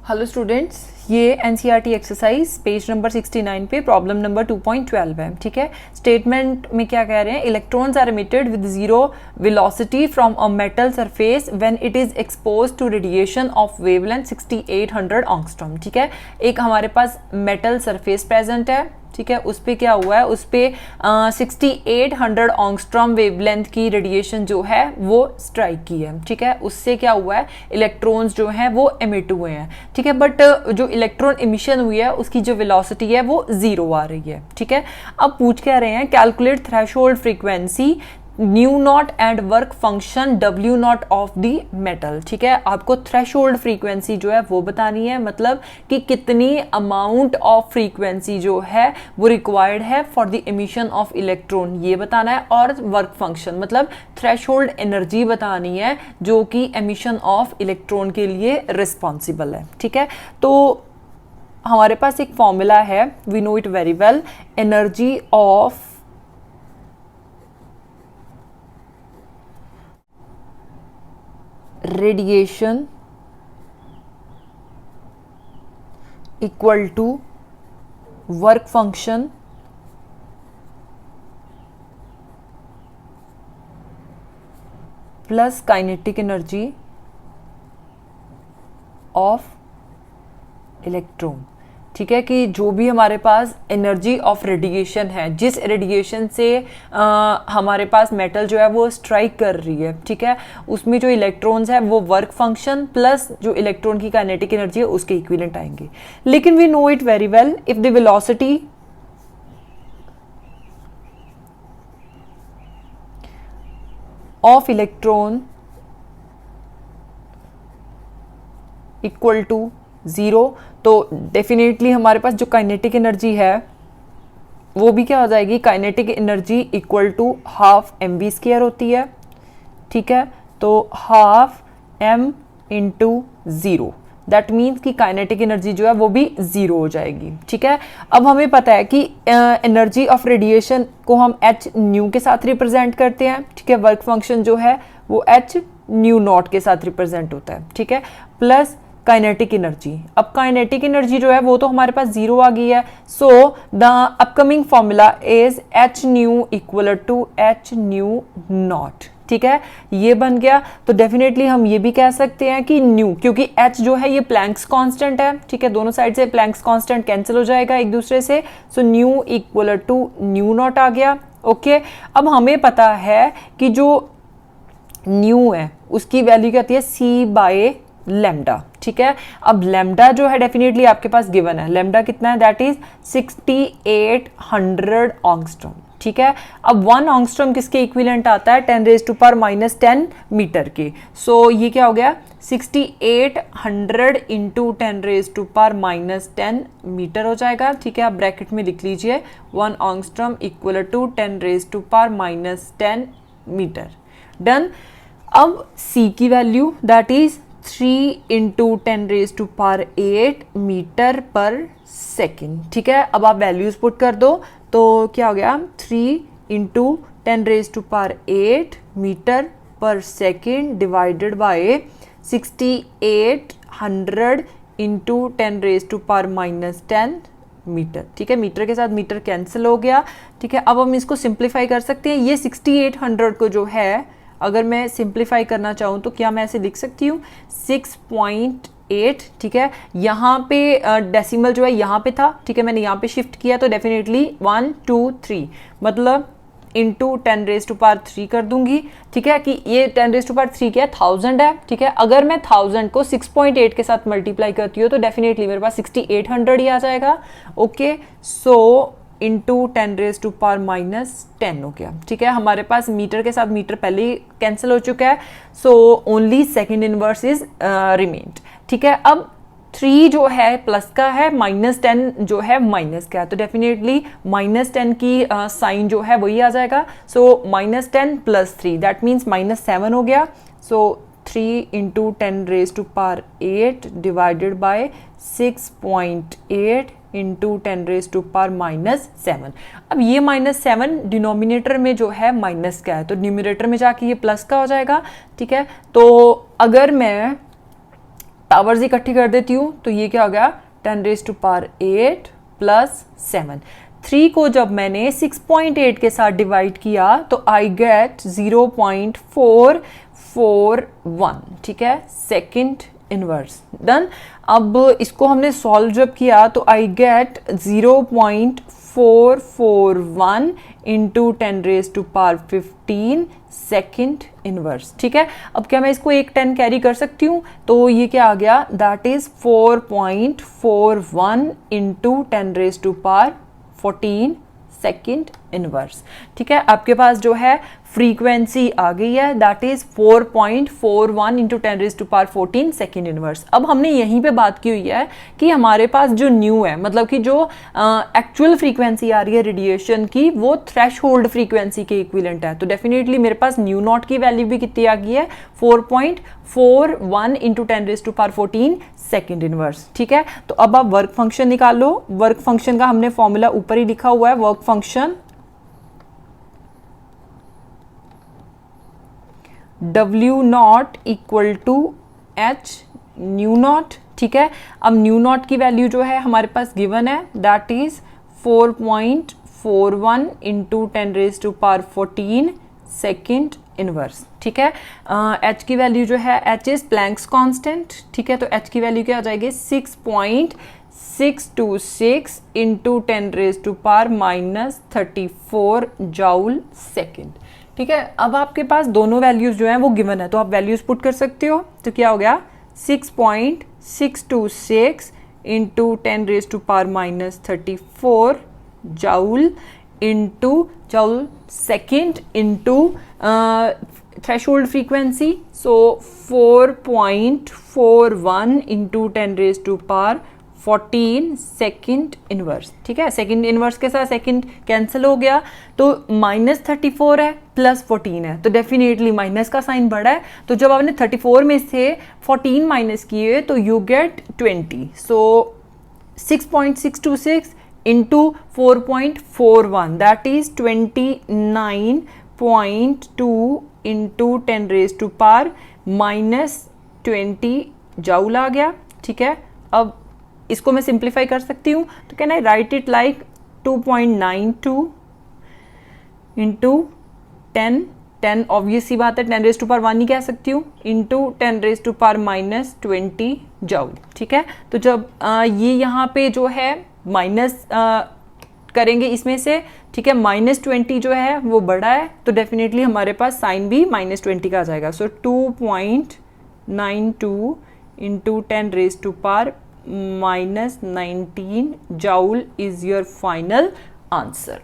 Hello students, ये NCERT exercise page number 69 पे problem number 2.12 है। ठीक है, स्टेटमेंट में क्या कह रहे हैं, electrons are emitted with zero velocity from a metal surface when it is exposed to radiation of wavelength 6800 angstrom. ठीक है, एक हमारे पास मेटल सरफेस प्रेजेंट है। ठीक है, उस पर क्या हुआ है, उस पर 6800 एंगस्ट्रॉम वेवलेंथ की रेडिएशन जो है वो स्ट्राइक की है। ठीक है, उससे क्या हुआ है, इलेक्ट्रॉन्स जो हैं वो एमिट हुए हैं। ठीक है, बट जो इलेक्ट्रॉन इमिशन हुई है उसकी जो वेलोसिटी है वो 0 आ रही है। ठीक है, अब पूछ कह रहे हैं calculate threshold frequency new not and work function W not of the metal. ठीक है, आपको थ्रेशोल्ड फ्रीक्वेंसी जो है वो बतानी है, मतलब कि कितनी अमाउंट ऑफ फ्रीक्वेंसी जो है वो रिक्वायर्ड है for the emission of electron, ये बताना है। और वर्क फंक्शन मतलब थ्रेशोल्ड एनर्जी बतानी है जो कि एमिशन ऑफ इलेक्ट्रॉन के लिए रिस्पॉन्सिबल है। ठीक है, तो हमारे पास एक फॉर्मूला है, we know it very well, energy of radiation equal to work function plus kinetic energy of electron. ठीक है, कि जो भी हमारे पास एनर्जी ऑफ रेडिएशन है, जिस रेडिएशन से हमारे पास मेटल जो है वो स्ट्राइक कर रही है, ठीक है, उसमें जो इलेक्ट्रॉन्स है वो वर्क फंक्शन प्लस जो इलेक्ट्रॉन की काइनेटिक एनर्जी है उसके इक्विवेलेंट आएंगे। लेकिन we know it very well, if the velocity of electron equal to 0, तो डेफिनेटली हमारे पास जो काइनेटिक एनर्जी है वो भी क्या हो जाएगी, kinetic energy equal to half mv² होती है। ठीक है, तो half m into 0, that means कि काइनेटिक एनर्जी जो है वो भी 0 हो जाएगी। ठीक है, अब हमें पता है कि एनर्जी ऑफ रेडिएशन को हम h न्यू के साथ रिप्रेजेंट करते हैं। ठीक है, वर्क फंक्शन जो है वो h न्यू नॉट के साथ रिप्रेजेंट होता है। ठीक है, प्लस काइनेटिक एनर्जी। अब काइनेटिक एनर्जी जो है वो तो हमारे पास 0 आ गई है, so the upcoming formula is h nu equal to h nu nought. ठीक है, ये बन गया। तो डेफिनेटली हम ये भी कह सकते हैं कि न्यू, क्योंकि h जो है ये प्लैंक्स कांस्टेंट है। ठीक है, दोनों साइड से प्लैंक्स कांस्टेंट कैंसिल हो जाएगा एक दूसरे से, so nu equal to nu naught आ गया। ओके, अब हमें पता है कि जो न्यू है उसकी वैल्यू क्या होती है, c बाय लैम्डा। ठीक है, अब लैम्डा जो है डेफिनेटली आपके पास गिवन है, लैम्डा कितना है, दैट इज 6800 एंगस्ट्रॉम। ठीक है, अब 1 एंगस्ट्रॉम किसके इक्विवेलेंट आता है, 10⁻⁻10 मीटर के। सो ये क्या हो गया, 6800 इंटू 10⁻⁻10 मीटर हो जाएगा। ठीक है, आप ब्रैकेट में लिख लीजिए 1 angstrom equal to 10⁻⁻10 metre. Done. अब c की value that is 3 into 10⁸ metre per second. ठीक है, अब आप वैल्यूज पुट कर दो तो क्या हो गया, 3 into 10⁸ metre per second divided by 6800 into 10⁻⁻10 metre. ठीक है, मीटर के साथ मीटर कैंसिल हो गया। ठीक है, अब हम इसको सिंप्लीफाई कर सकते हैं। ये 6800 को जो है अगर मैं सिंप्लीफाई करना चाहूँ तो क्या मैं ऐसे लिख सकती हूँ, 6.8। ठीक है, यहाँ पे डेसिमल जो है यहाँ पे था। ठीक है, मैंने यहाँ पे शिफ्ट किया तो डेफिनेटली 1 2 3 मतलब इंटू 10⁻³ कर दूंगी। ठीक है, कि ये 10⁻³ क्या है, 1000 है। ठीक है, अगर मैं 1000 को 6.8 के साथ मल्टीप्लाई करती हूँ तो डेफिनेटली मेरे पास 6800 ही आ जाएगा। ओके, सो इंटू 10⁻⁻10 हो गया। ठीक है, हमारे पास मीटर के साथ मीटर पहले ही कैंसिल हो चुका है, so only second inverse is remained. ठीक है, अब 3 जो है प्लस का है, -10 जो है माइनस का है, तो डेफिनेटली -10 की साइन जो है वही आ जाएगा। सो -10 + 3 दैट मीन्स -7 हो गया। सो 3 इंटू 10⁻8 डिवाइडेड बाय 6.8 इंटू 10⁻⁻7। अब ये -7 डिनोमिनेटर में जो है माइनस का है तो न्यूमरेटर में जाके ये प्लस का हो जाएगा। ठीक है, तो अगर मैं पावर्स इकट्ठी कर देती हूँ तो ये क्या हो गया 10 रेज टू पावर 8 प्लस 7। 3 को जब मैंने 6.8 के साथ डिवाइड किया तो आई गेट 0.441, ठीक है, सेकंड इनवर्स। डन। अब इसको हमने सॉल्व जब किया तो I get 0.441 into 10 raise to power 15 second inverse, ठीक है। अब क्या मैं इसको एक 10 कैरी कर सकती हूँ, तो ये क्या आ गया, that is 4.41 into 10 raise to power 14 second inverse, ठीक है। आपके पास जो है फ्रीक्वेंसी आ गई है, that is 4.41 into 10 raise to power 14 second inverse. अब हमने यहीं पे बात की हुई है कि हमारे पास जो न्यू है, मतलब कि जो एक्चुअल फ्रीक्वेंसी आ रही है रेडिएशन की, वो थ्रेशहोल्ड फ्रीक्वेंसी के इक्विवेलेंट है। तो डेफिनेटली मेरे पास न्यू नॉट की वैल्यू भी कितनी आ गई है, 4.41 into 10 raise to power 14 second inverse, ठीक है। तो अब आप वर्क फंक्शन निकालो। वर्क फंक्शन का हमने फॉर्मूला ऊपर ही लिखा हुआ है, work function W nought equal to H nu nought, ठीक है। अब न्यू नॉट की वैल्यू जो है हमारे पास गिवन है, that is 4.41 into 10 raise to power 14 second inverse, ठीक है। H की वैल्यू जो है, H इज प्लैंक्स कांस्टेंट, ठीक है। तो H की वैल्यू क्या आ जाएगी, 6.626 into 10 raise to power -34 joule second, ठीक है। अब आपके पास दोनों वैल्यूज जो हैं वो गिवन है, तो आप वैल्यूज पुट कर सकते हो। तो क्या हो गया, 6.626 into 10 raise to power -34 joule into joule second into threshold frequency, so 4.41 into 10 raise to power 14 second inverse, ठीक है। सेकेंड इनवर्स के साथ सेकेंड कैंसिल हो गया, तो -34 है प्लस 14 है, तो डेफिनेटली माइनस का साइन बड़ा है। तो जब आपने 34 में से 14 माइनस किए तो you get 20। So 6.626 into 4.41 that is 29.2 into 10 raise to power -20 joule आ गया, ठीक है। अब इसको मैं सिंप्लीफाई कर सकती हूँ, तो can I write it like 2.92 into 10 obvious सी बात है 10 रेज टू पावर 1 ही कह सकती हूँ, into 10 raise to power -20 joule, ठीक है। तो जब ये यहाँ पे जो है माइनस करेंगे इसमें से, ठीक है, -20 जो है वो बड़ा है, तो डेफिनेटली हमारे पास साइन भी -20 का आ जाएगा। So 2.92 into 10 raise to power -19 joule is your final answer.